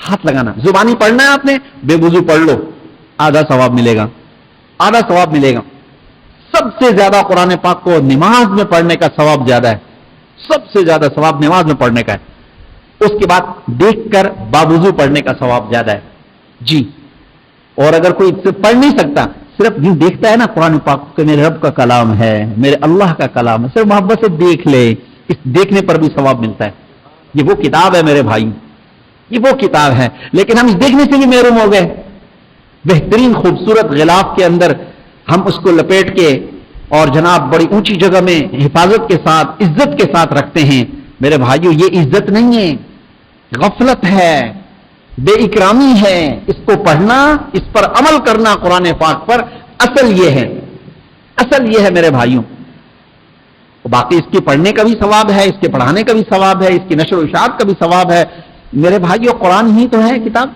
ہاتھ لگانا. زبانی پڑھنا ہے آپ نے, بے وضو پڑھ لو, آدھا ثواب ملے گا, آدھا ثواب ملے گا. سب سے زیادہ قرآن پاک کو نماز میں پڑھنے کا ثواب زیادہ ہے, سب سے زیادہ ثواب نماز میں پڑھنے کا ہے. اس کے بعد دیکھ کر باوضو پڑھنے کا ثواب زیادہ ہے جی. اور اگر کوئی پڑھ نہیں سکتا, صرف یوں دیکھتا ہے نا قرآن پاک کہ میرے رب کا کلام ہے, میرے اللہ کا کلام ہے, صرف محبت سے دیکھ لے, اس دیکھنے پر بھی ثواب ملتا ہے. یہ وہ کتاب ہے میرے بھائی, یہ وہ کتاب ہے. لیکن ہم اس دیکھنے سے بھی محروم ہو گئے. بہترین خوبصورت غلاف کے اندر ہم اس کو لپیٹ کے اور جناب بڑی اونچی جگہ میں حفاظت کے ساتھ, عزت کے ساتھ رکھتے ہیں. میرے بھائیو, یہ عزت نہیں ہے, غفلت ہے, بے اکرامی ہے. اس کو پڑھنا, اس پر عمل کرنا قرآن پاک پر, اصل یہ ہے, اصل یہ ہے میرے بھائیوں. باقی اس کے پڑھنے کا بھی ثواب ہے, اس کے پڑھانے کا بھی ثواب ہے, اس کی نشر و اشاعت کا بھی ثواب ہے. میرے بھائیوں, قرآن ہی تو ہے کتاب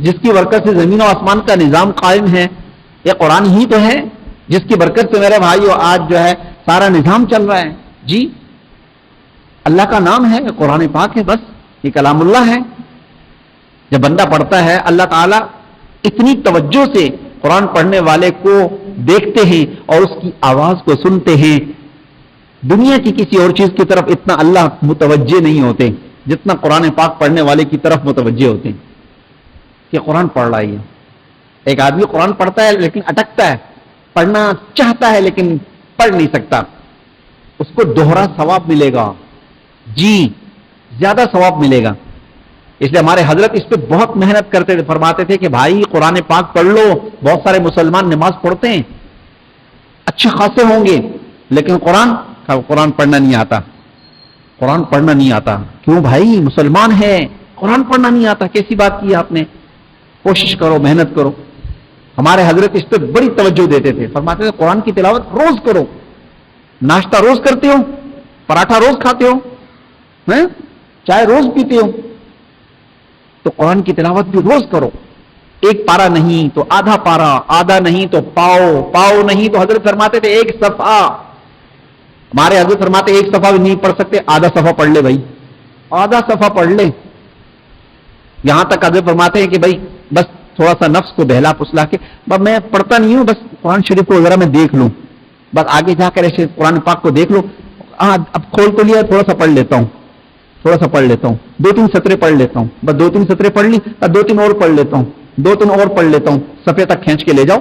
جس کی برکت سے زمین و آسمان کا نظام قائم ہے. یہ قرآن ہی تو ہے جس کی برکت سے میرے بھائیوں آج جو ہے سارا نظام چل رہا ہے جی. اللہ کا نام ہے, قرآن پاک ہے, بس یہ کلام اللہ ہے. جب بندہ پڑھتا ہے, اللہ تعالیٰ اتنی توجہ سے قرآن پڑھنے والے کو دیکھتے ہیں اور اس کی آواز کو سنتے ہیں. دنیا کی کسی اور چیز کی طرف اتنا اللہ متوجہ نہیں ہوتے جتنا قرآن پاک پڑھنے والے کی طرف متوجہ ہوتے ہیں کہ قرآن پڑھ رہا ہے. ایک آدمی قرآن پڑھتا ہے لیکن اٹکتا ہے, پڑھنا چاہتا ہے لیکن پڑھ نہیں سکتا, اس کو دوہرا ثواب ملے گا جی, زیادہ ثواب ملے گا. اس لیے ہمارے حضرت اس پہ بہت محنت کرتے تھے, فرماتے تھے کہ بھائی قرآن پاک پڑھ لو. بہت سارے مسلمان نماز پڑھتے ہیں, اچھے خاصے ہوں گے, لیکن قرآن پڑھنا نہیں آتا, قرآن پڑھنا نہیں آتا. کیوں بھائی, مسلمان ہے, قرآن پڑھنا نہیں آتا, کیسی بات کی آپ نے؟ کوشش کرو, محنت کرو. ہمارے حضرت اس پہ بڑی توجہ دیتے تھے, فرماتے تھے قرآن کی تلاوت روز کرو. ناشتہ روز کرتے ہو, پراٹھا روز کھاتے ہو, چائے روز پیتے ہو, تو قرآن کی تلاوت بھی روز کرو. ایک پارا نہیں تو آدھا پارا, آدھا نہیں تو پاؤ, پاؤ نہیں تو حضرت فرماتے تھے ایک صفحہ. ہمارے حضرت فرماتے ایک صفحہ بھی نہیں پڑھ سکتے, آدھا صفحہ پڑھ لے بھائی, آدھا صفحہ پڑھ لے. یہاں تک حضرت فرماتے ہیں کہ بھائی بس تھوڑا سا نفس کو بہلا پسلا کے, میں پڑھتا نہیں ہوں, بس قرآن شریف کو ذرا میں دیکھ لوں, بس آگے جا کر ایسے قرآن پاک کو دیکھ لو. اب کھول تو لیا, تھوڑا سا پڑھ لیتا ہوں, تھوڑا سا پڑھ لیتا ہوں, 2-3 سطریں پڑھ لیتا ہوں, بس 2-3 سطریں پڑھ لی, اب 2-3 اور پڑھ لیتا ہوں, 2-3 اور پڑھ لیتا ہوں, صفحے تک کھینچ کے لے جاؤ.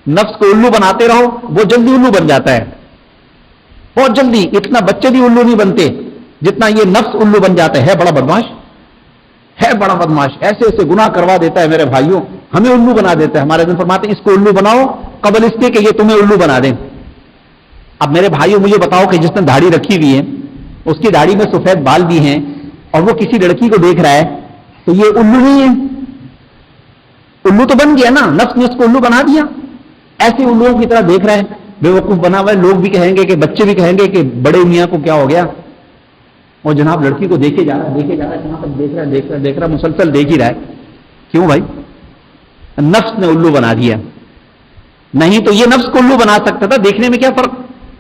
نفس کو الو بناتے رہو, وہ جلدی الو بن جاتا ہے, بہت جلدی. اتنا بچے بھی الو نہیں بنتے جتنا یہ نفس الو بن جاتا ہے. بڑا بدماش ہے, بڑا بدماش, ایسے ایسے گناہ کروا دیتا ہے میرے بھائیوں, ہمیں الو بنا دیتا ہے. ہمارے دن فرماتے ہیں اس کو الو بناؤ قبل اس کے کہ یہ تمہیں الو بنا دیں. اب میرے بھائیوں مجھے بتاؤ کہ جس نے داڑھی رکھی ہوئی ہے, اس کی داڑھی میں سفید بال بھی ہیں, اور وہ کسی لڑکی کو دیکھ رہا ہے, تو یہ الو نہیں ہے؟ الو تو بن گیا نا, نفس نے اس کو الو بنا دیا. ایسے الوؤں کی طرح دیکھ رہا ہے, بے وقوف بنا ہوا ہے. لوگ بھی کہیں گے کہ بچے بھی کہیں گے کہ بڑے میاں کو کیا ہو گیا, اور جناب لڑکی کو دیکھے جا رہا ہے, دیکھے جا رہا ہے, کہاں تک دیکھ رہا ہے, دیکھ رہا ہے, مسلسل دیکھ ہی رہا ہے. کیوں بھائی؟ نفس نے الو بنا دیا. نہیں تو یہ نفس کو الو بنا سکتا تھا. دیکھنے میں کیا فرق,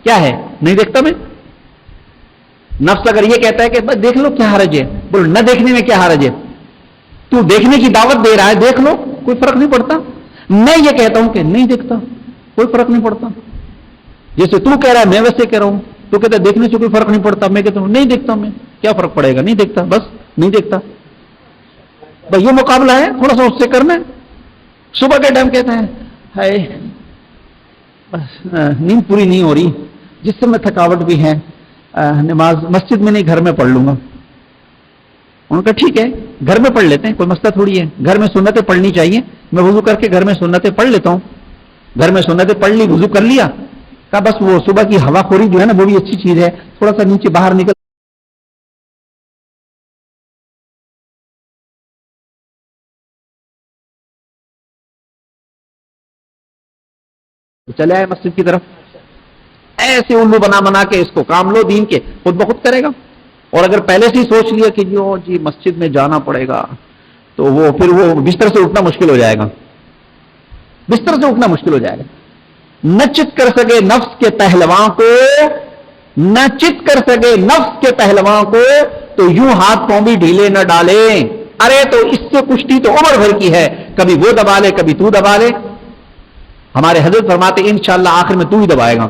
کیا ہے, نہیں دیکھتا میں. نفس اگر یہ کہتا ہے کہ بس دیکھ لو کیا حرج ہے, بولو نہ دیکھنے میں کیا حرج ہے, تو دیکھنے کی دعوت دے رہا ہے, دیکھ لو, کوئی فرق نہیں پڑتا. میں یہ کہتا ہوں کہ نہیں دیکھتا, کوئی فرق نہیں پڑتا. جیسے تو کہہ رہا ہے میں ویسے کہہ رہا ہوں, تو کہتا ہے دیکھنے سے کوئی فرق نہیں پڑتا, میں کہتا ہوں نہیں دیکھتا, میں کیا فرق پڑے گا, نہیں دیکھتا, بس نہیں دیکھتا. بھائی یہ مقابلہ ہے, تھوڑا سا اس سے کرنا ہے. صبح کے ٹائم کہتا ہے ہائے بس نیند پوری نہیں ہو رہی, جس سے میں تھکاوٹ بھی ہے, نماز مسجد میں نہیں گھر میں پڑھ لوں گا. ان کا ٹھیک ہے, گھر میں پڑھ لیتے ہیں, کوئی مسئلہ تھوڑی ہے. گھر میں سنتیں پڑھنی چاہیے, میں وضو کر کے گھر میں سنتیں پڑھ لیتا ہوں. گھر میں سنتیں پڑھ لی, وضو کر لیا, کہا بس وہ صبح کی ہوا خوری جو ہے نا وہ بھی اچھی چیز ہے, تھوڑا سا نیچے باہر نکل چلے آئے مسجد کی طرف. ایسے الو بنا بنا کے اس کو کام لو دین کے, خود بخود کرے گا. اور اگر پہلے سے ہی سوچ لیا کہ جی مسجد میں جانا پڑے گا, تو وہ پھر وہ بستر سے اٹھنا مشکل ہو جائے گا, بستر سے اٹھنا مشکل ہو جائے گا. نہ چت کر سکے نفس کے پہلوان کو, نہ چت کر سکے نفس کے پہلوان کو, تو یوں ہاتھ پاؤں بھی ڈھیلے نہ ڈالے. ارے تو اس سے کشتی تو عمر بھر کی ہے، کبھی وہ دبا لے کبھی تو دبا لے. ہمارے حضرت فرماتے انشاءاللہ آخر میں تو ہی دبائے گا.